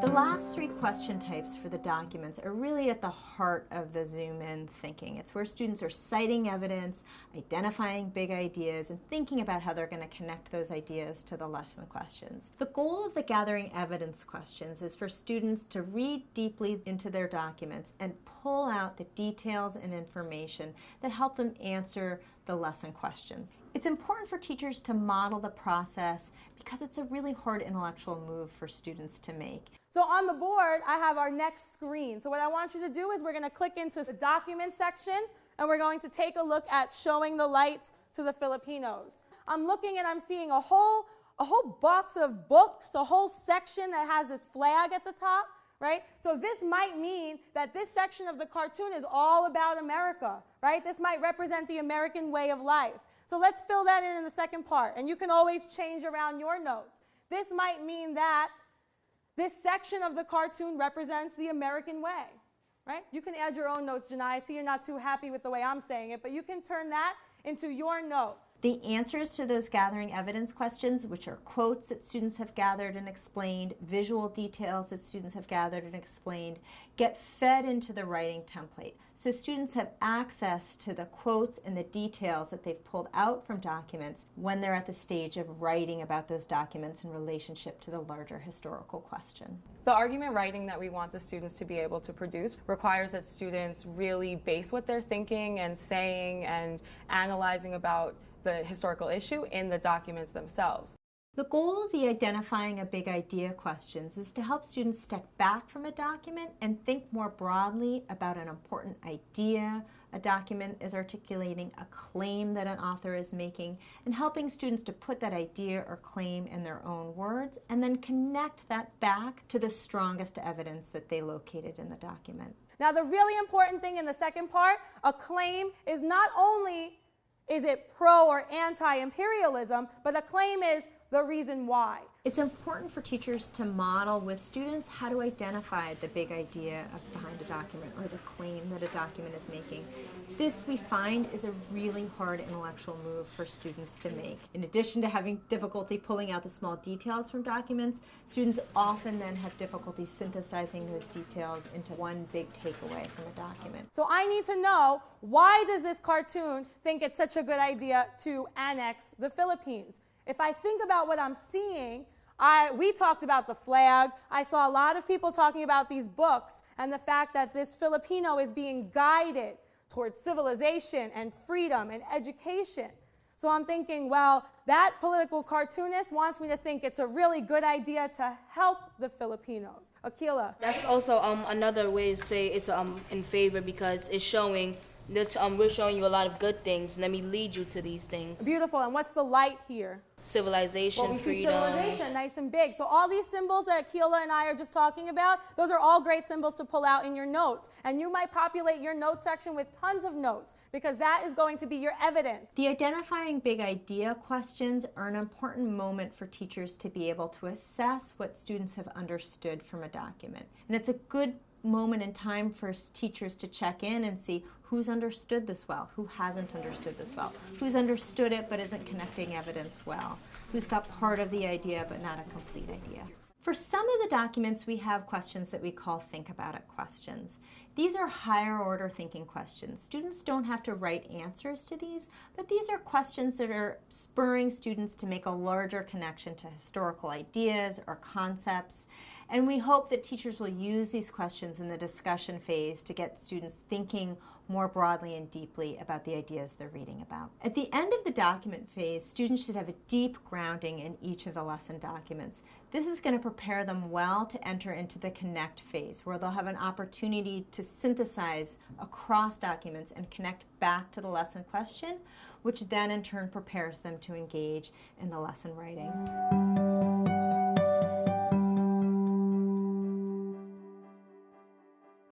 The last three question types for the documents are really at the heart of the zoom-in thinking. It's where students are citing evidence, identifying big ideas, and thinking about how they're going to connect those ideas to the lesson questions. The goal of the gathering evidence questions is for students to read deeply into their documents and pull out the details and information that help them answer the lesson questions. It's important for teachers to model the process because it's a really hard intellectual move for students to make. So on the board, I have our next screen. So what I want you to do is we're going to click into the document section, and we're going to take a look at showing the light to the Filipinos. I'm looking and I'm seeing a whole box of books, a whole section that has this flag at the top, right? So this might mean that this section of the cartoon is all about America, right? This might represent the American way of life. So let's fill that in the second part, and you can always change around your notes. This might mean that this section of the cartoon represents the American way, right? You can add your own notes, Janai. I see you're not too happy with the way I'm saying it, but you can turn that into your note. The answers to those gathering evidence questions, which are quotes that students have gathered and explained, visual details that students have gathered and explained, get fed into the writing template. So students have access to the quotes and the details that they've pulled out from documents when they're at the stage of writing about those documents in relationship to the larger historical question. The argument writing that we want the students to be able to produce requires that students really base what they're thinking and saying and analyzing about the historical issue in the documents themselves. The goal of the identifying a big idea questions is to help students step back from a document and think more broadly about an important idea a document is articulating, a claim that an author is making, and helping students to put that idea or claim in their own words and then connect that back to the strongest evidence that they located in the document. Now, the really important thing in the second part, a claim is not only is it pro or anti-imperialism, but a claim is the reason why. It's important for teachers to model with students how to identify the big idea behind a document or the claim that a document is making. This, we find, is a really hard intellectual move for students to make. In addition to having difficulty pulling out the small details from documents, students often then have difficulty synthesizing those details into one big takeaway from a document. So I need to know, why does this cartoon think it's such a good idea to annex the Philippines? If I think about what I'm seeing, we talked about the flag. I saw a lot of people talking about these books and the fact that this Filipino is being guided towards civilization and freedom and education. So I'm thinking, well, that political cartoonist wants me to think it's a really good idea to help the Filipinos. Akila. That's also another way to say it's in favor, because it's showing that we're showing you a lot of good things. Let me lead you to these things. Beautiful. And what's the light here? Civilization, we freedom. see civilization, nice and big. So all these symbols that Akila and I are just talking about, those are all great symbols to pull out in your notes. And you might populate your note section with tons of notes, because that is going to be your evidence. The identifying big idea questions are an important moment for teachers to be able to assess what students have understood from a document. And it's a good moment in time for teachers to check in and see who's understood this well, who hasn't understood this well, who's understood it but isn't connecting evidence well, who's got part of the idea but not a complete idea. For some of the documents, we have questions that we call think about it questions. These are higher order thinking questions. Students don't have to write answers to these, but these are questions that are spurring students to make a larger connection to historical ideas or concepts. And we hope that teachers will use these questions in the discussion phase to get students thinking more broadly and deeply about the ideas they're reading about. At the end of the document phase, students should have a deep grounding in each of the lesson documents. This is going to prepare them well to enter into the connect phase, where they'll have an opportunity to synthesize across documents and connect back to the lesson question, which then in turn prepares them to engage in the lesson writing.